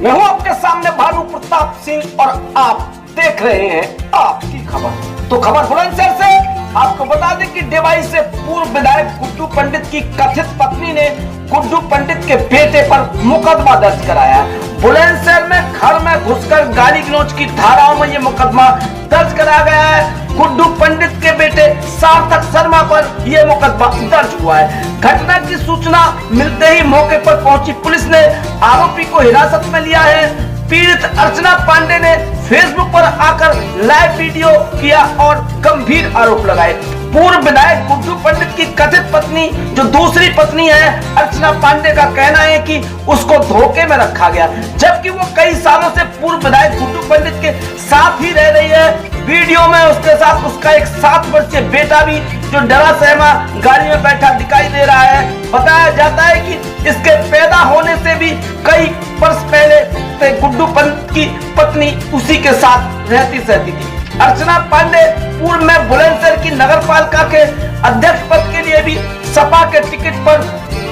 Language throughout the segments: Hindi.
मैं हूं आपके सामने भानु प्रताप सिंह और आप देख रहे हैं आपकी खबर। तो खबर बुलंदशहर से आपको बता दें कि डेवाई से पूर्व विधायक गुड्डू पंडित की कथित पत्नी ने गुड्डू पंडित के बेटे पर मुकदमा दर्ज कराया। बुलंदशहर में घर में घुसकर गाली गलौज की धाराओं में ये मुकदमा दर्ज कराया गया है। गुड्डू पंडित के बेटे सार्थक शर्मा पर यह मुकदमा दर्ज हुआ है। घटना की सूचना मिलते ही मौके पर पहुंची पुलिस ने आरोपी को हिरासत में लिया है। पीड़ित अर्चना पांडे ने फेसबुक पर आकर लाइव वीडियो किया और गंभीर आरोप लगाए। पूर्व विधायक गुड्डू पंडित की कथित पत्नी जो दूसरी पत्नी है अर्चना पांडे का कहना है कि उसको धोखे में रखा गया, जबकि वो कई सालों से पूर्व विधायक गुड्डू पंडित के साथ ही रह रही है। वीडियो में उसके साथ उसका एक 7 वर्षीय बेटा भी जो डरा सहमा गाड़ी में बैठा दिखाई दे रहा है। बताया जाता है कि इसके पैदा होने से भी कई वर्ष पहले गुड्डू पंडित की पत्नी उसी के साथ रहती थी। अर्चना पांडे पूर्व में बुलंदशहर की नगरपालिका के अध्यक्ष पद के लिए भी सपा के टिकट पर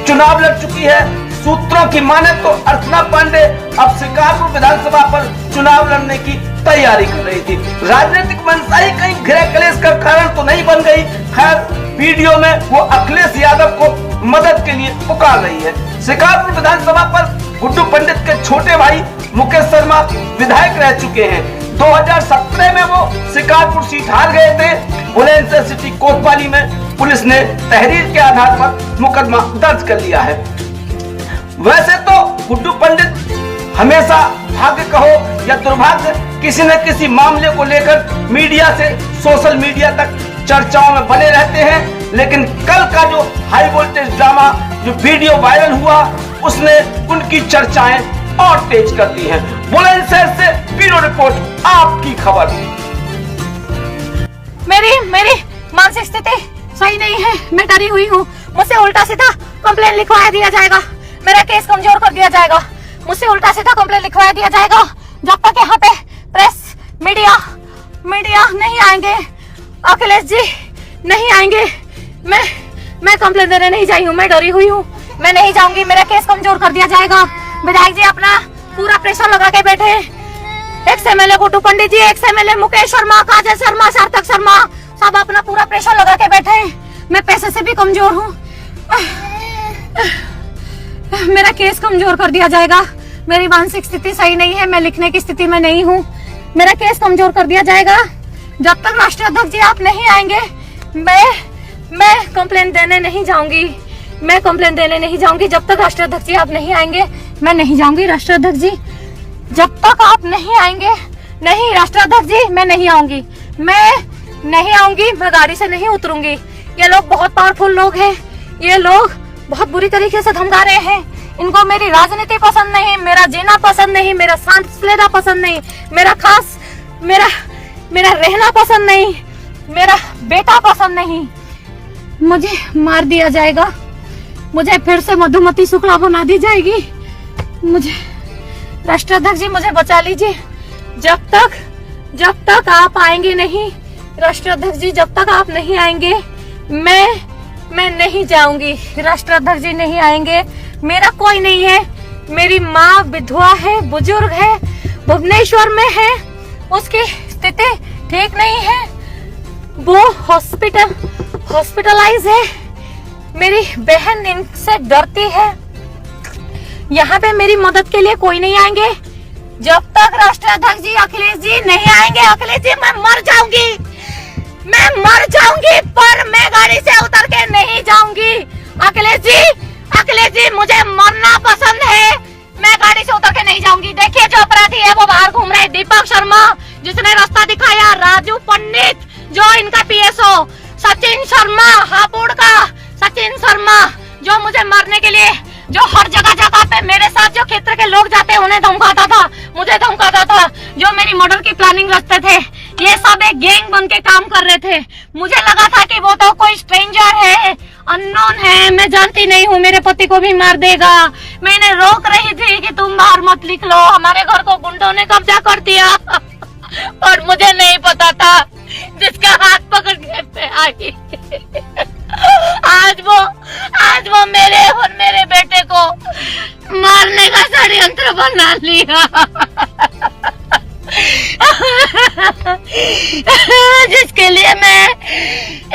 चुनाव लड़ चुकी है। सूत्रों की माने तो अर्चना पांडे अब शिकारपुर विधानसभा पर चुनाव लड़ने की तैयारी कर रही थी। राजनीतिक मंशा ही कहीं गृह कलेश का कारण तो नहीं बन गई। खैर, वीडियो में वो अखिलेश यादव को मदद के लिए पुकार रही है। शिकारपुर विधानसभा पर गुड्डू पंडित के छोटे भाई मुकेश शर्मा विधायक रह चुके हैं। 2017 में वो शिकारपुर सीट हार गए थे। बुलंदशहर सिटी कोतवाली में पुलिस ने तहरीर के आधार पर मुकदमा दर्ज कर लिया है। वैसे तो गुड्डू पंडित हमेशा भाग्य कहो या दुर्भाग्य किसी न किसी मामले को लेकर मीडिया से सोशल मीडिया तक चर्चाओं में बने रहते हैं, लेकिन कल का जो हाई वोल्टेज ड्रामा जो वीडियो वायरल हुआ उसने उनकी चर्चाएं और तेज कर दी हैं। बुलंदशहर से ब्यूरो रिपोर्ट आपकी खबर। मेरी मानसिक स्थिति सही नहीं है, मैं डरी हुई हूँ। मुझसे उल्टा सीधा कंप्लेन लिखवा दिया जाएगा, मेरा केस कमजोर कर दिया जाएगा, मुझसे उल्टा सीधा कंप्लेन लिखवा दिया जाएगा। जब तक यहाँ पे प्रेस मीडिया नहीं आएंगे, अखिलेश जी नहीं आएंगे, मैं कंप्लेन देने नहीं जाई हूँ। मैं डरी हुई हूँ, मैं नहीं जाऊंगी, मेरा केस कमजोर कर दिया जाएगा। विधायक जी अपना पूरा प्रेशर लगा के बैठे, एक्स एमएलए गुड्डू पंडित जी, एक्स एमएलए मुकेश शर्मा, काजल शर्मा, सार्थक शर्मा, सब अपना पूरा प्रेशर लगा के बैठे। मैं पैसे से भी कमजोर हूँ, मेरा केस कमजोर कर दिया जाएगा। मेरी मानसिक स्थिति सही नहीं है, मैं लिखने की स्थिति में नहीं हूँ, मेरा केस कमजोर कर दिया जाएगा। जब तक राष्ट्रीय अध्यक्ष जी आप नहीं आएंगे, मैं कंप्लेन देने नहीं जाऊंगी, मैं कंप्लेन देने नहीं जाऊंगी। जब तक राष्ट्रीय अध्यक्ष जी आप नहीं आएंगे, मैं नहीं जाऊंगी। राष्ट्रीय अध्यक्ष जी जब तक आप नहीं आएंगे, नहीं राष्ट्रीय अध्यक्ष जी मैं नहीं आऊंगी, मैं नहीं आऊंगी, मैं गाड़ी से नहीं उतरूंगी। ये लोग बहुत पावरफुल लोग हैं, ये लोग बहुत बुरी तरीके से धमका रहे हैं। इनको मेरी राजनीति पसंद नहीं, मेरा जीना पसंद नहीं, मेरा सांस लेना पसंद नहीं, मेरा रहना पसंद नहीं, मेरा बेटा पसंद नहीं। मुझे मार दिया जाएगा, मुझे फिर से मधुमती शुक्ला बना दी जाएगी। मुझे राष्ट्रीय अध्यक्ष जी मुझे बचा लीजिए। जब तक आप आएंगे नहीं, राष्ट्रीय अध्यक्ष जी जब तक आप नहीं आएंगे, मैं नहीं जाऊंगी। राष्ट्रीय अध्यक्ष जी नहीं आएंगे, मेरा कोई नहीं है, मेरी माँ विधवा है, बुजुर्ग है, भुवनेश्वर में है, उसकी स्थिति ठीक नहीं है, वो हॉस्पिटलाइज है। मेरी बहन इनसे डरती है। यहाँ पे मेरी मदद के लिए कोई नहीं आएंगे। जब तक राष्ट्रीय अध्यक्ष जी अखिलेश जी नहीं आएंगे, अखिलेश जी मैं मर जाऊंगी, पर मैं गाड़ी से उतर के नहीं जाऊंगी। अखिलेश जी मुझे मरना पसंद है, मैं गाड़ी से उतर के नहीं जाऊंगी। देखिए जो अपराधी है वो बाहर घूम रहे, दीपक शर्मा जिसने रास्ता दिखाया, राजू पंडित जो इनका पीएसओ, सचिन शर्मा हापुड़ का सचिन शर्मा जो मुझे मारने के लिए जो हर जगह पे मेरे साथ जो क्षेत्र के लोग जाते हैं उन्हें धमकाता था, मुझे धमकाता था, जो मेरी मर्डर की प्लानिंग रचते थे, ये सब एक गैंग बन के काम कर रहे थे। मुझे लगा था कि वो तो कोई स्ट्रेंजर है, अननोन है, मैं जानती नहीं हूँ, मेरे पति को भी मार देगा। मैंने रोक रही थी कि तुम बाहर मत निकलो, हमारे घर को गुंडों ने कब्जा कर दिया। और मुझे नहीं पता था जिसका हाथ पकड़ के पे आई। आज वो मेरे और मेरे बेटे को मारने का षड्यंत्र षड्यंत्र बना लिया जिसके लिए मैं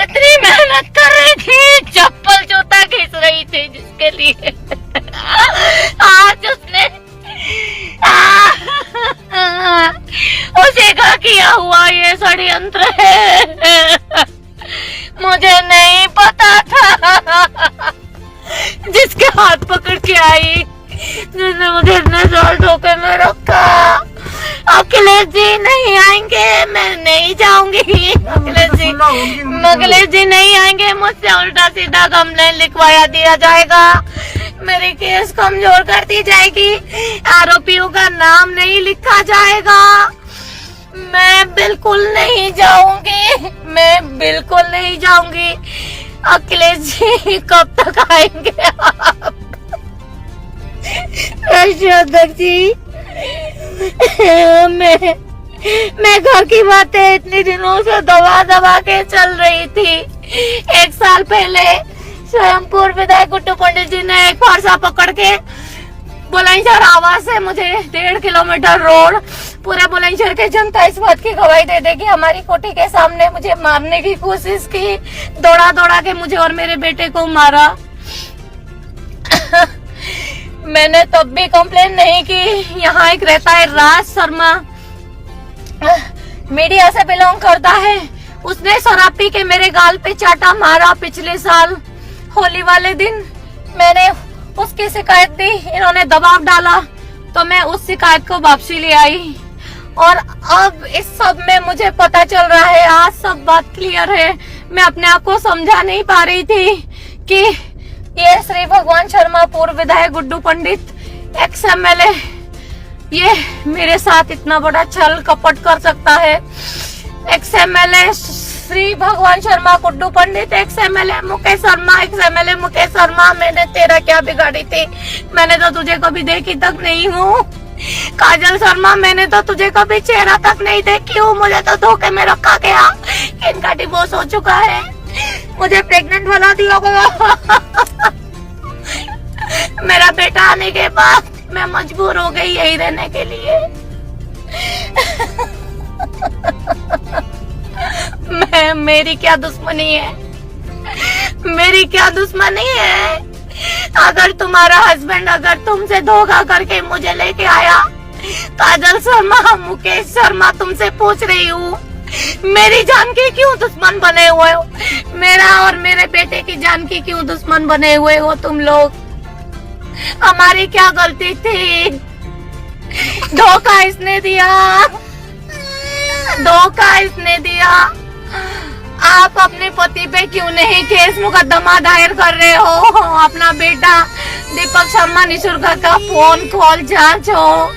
इतनी मेहनत कर रही थी, चप्पल जूता घिस रही थी, जिसके लिए आज उसने उसी का किया हुआ ये षड्यंत्र है। मुझे नहीं पता था, जिसके हाथ पकड़ के आई, जिसने मुझे इतने साल धोखे में रखा। अखिलेश जी नहीं आएंगे, मैं नहीं जाऊंगी। अखिलेश जी नहीं आएंगे, मुझसे उल्टा सीधा कंप्लेन लिखवाया दिया जाएगा, मेरी केस कमजोर कर दी जाएगी, आरोपियों का नाम नहीं लिखा जाएगा। मैं बिल्कुल नहीं जाऊंगी, मैं बिल्कुल नहीं जाऊंगी। अखिलेश जी कब तक आएंगे आप? राष्ट्रीय अध्यक्ष जी, मैं घर की बातें इतने दिनों से दबा के चल रही थी। 1 साल पहले स्वयं पूर्व विधायक गुड्डू पंडित जी ने एक फारसा पकड़ के बुलंदशहर आवास से मुझे 1.5 किलोमीटर रोड पूरे बुलंदशहर के जनता इस बात की गवाही दे देगी, हमारी कोठी के सामने मुझे मारने की कोशिश की, दौड़ा के मुझे और मेरे बेटे को मारा। मैंने तब भी कंप्लेन नहीं की। यहाँ एक रहता है राज शर्मा, मीडिया से बिलोंग करता है, उसने शराब पी के मेरे गाल पे चाटा मारा पिछले साल होली वाले दिन। मैंने उसकी शिकायत दी, इन्होंने दबाव डाला तो मैं उस शिकायत को वापसी ले आई। और अब इस सब में मुझे पता चल रहा है, आज सब बात क्लियर है। मैं अपने आप को समझा नहीं पा रही थी कि ये श्री भगवान शर्मा पूर्व विधायक गुड्डू पंडित एक्स MLA ये मेरे साथ इतना बड़ा छल कपट कर सकता है। X MLA Shri Bhagwan Sharma Guddu Pandit, ex MLA Mukesh Sharma, ex MLA Mukesh Sharma, मैंने तेरा क्या बिगाड़ी थी? मैंने तो तुझे कभी देखी तक नहीं हूँ। काजल शर्मा, मैंने तो तुझे कभी चेहरा तक नहीं देखी हूँ, मुझे तो धोखे में रखा गया, इनका डिवोर्स हो चुका है, मुझे प्रेग्नेंट बना दिया गया। मेरा बेटा आने के बाद मैं मजबूर हो गई यही रहने के लिए। मेरी क्या दुश्मनी है? मेरी क्या दुश्मनी है? अगर तुम्हारा हस्बैंड अगर तुमसे धोखा करके मुझे लेके आया, काजल शर्मा, मुकेश शर्मा, तुमसे पूछ रही हूँ, मेरी जान की क्यों दुश्मन बने हुए हो? मेरा और मेरे बेटे की जान की क्यों दुश्मन बने हुए हो तुम लोग? हमारी क्या गलती थी? धोखा इसने दिया, धोखा इसने दिया। आप अपने पति पे क्यों नहीं केस मुकदमा दायर कर रहे हो? अपना बेटा दीपक शर्मा निशुल्क का फोन कॉल जांचो।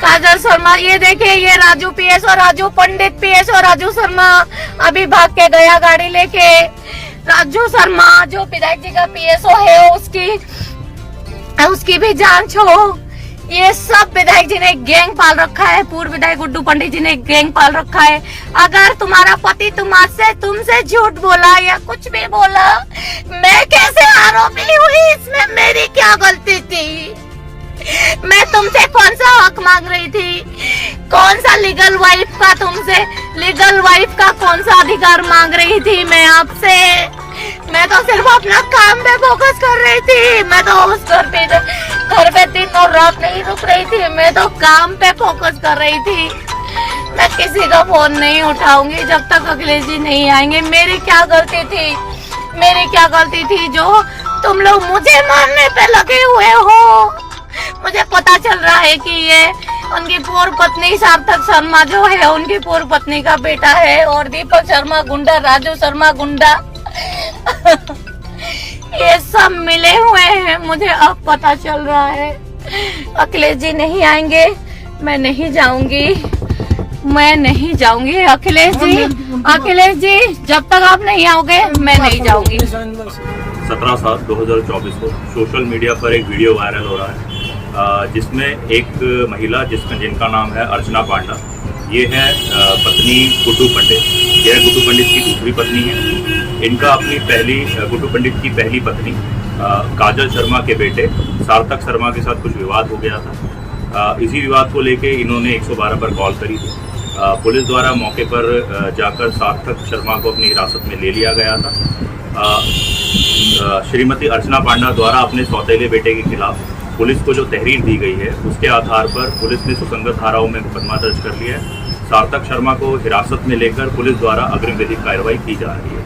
काजल शर्मा, ये देखिए, ये राजू PS और राजू पंडित PS और राजू शर्मा अभी भाग के गया गाड़ी लेके। राजू शर्मा जो विधायक जी का PSO है, उसकी भी जांच हो। ये सब विधायक जी ने गैंग पाल रखा है, पूर्व विधायक गुड्डू पंडित जी ने गैंग पाल रखा है। अगर तुम्हारा पति तुमसे झूठ बोला या कुछ भी बोला, मैं कैसे आरोपी हुई? इसमें मेरी क्या गलती थी? मैं तुमसे कौन सा हक मांग रही थी? कौन सा लीगल वाइफ का कौन सा अधिकार मांग रही थी मैं आपसे? मैं तो सिर्फ अपना काम पे फोकस कर रही थी। मैं तो उस घर पे दिन और रात नहीं रुक रही थी, मैं तो काम पे फोकस कर रही थी। मैं किसी का फोन नहीं उठाऊंगी जब तक अखिलेश जी नहीं आएंगे। मेरी क्या गलती थी? मेरी क्या गलती थी जो तुम लोग मुझे मारने पे लगे हुए हो? मुझे पता चल रहा है कि ये उनकी पूर्व पत्नी सार्थक शर्मा जो है, उनकी पूर्व पत्नी का बेटा है, और दीपक शर्मा गुंडा, राजू शर्मा गुंडा, ये सब मिले हुए हैं। मुझे अब पता चल रहा है। अखिलेश जी नहीं आएंगे, मैं नहीं जाऊंगी, मैं नहीं जाऊंगी। अखिलेश जी जब तक आप नहीं आओगे मैं नहीं जाऊंगी। 17/7/2024 को सोशल मीडिया पर एक वीडियो वायरल हो रहा है जिसमें एक महिला जिनका नाम है अर्चना पांडा, ये है पत्नी गुड्डू पंडित। यह गुड्डू पंडित की दूसरी पत्नी है। इनका गुड्डू पंडित की पहली पत्नी काजल शर्मा के बेटे सार्थक शर्मा के साथ कुछ विवाद हो गया था। इसी विवाद को लेके इन्होंने 112 पर कॉल करी थी। पुलिस द्वारा मौके पर जाकर सार्थक शर्मा को अपनी हिरासत में ले लिया गया था। श्रीमती अर्चना पांडा द्वारा अपने सौतेले बेटे के खिलाफ पुलिस को जो तहरीर दी गई है उसके आधार पर पुलिस ने सुसंगत धाराओं में मुकदमा दर्ज कर लिया है। सार्थक शर्मा को हिरासत में लेकर पुलिस द्वारा अग्रिम विधिक कार्रवाई की जा रही है।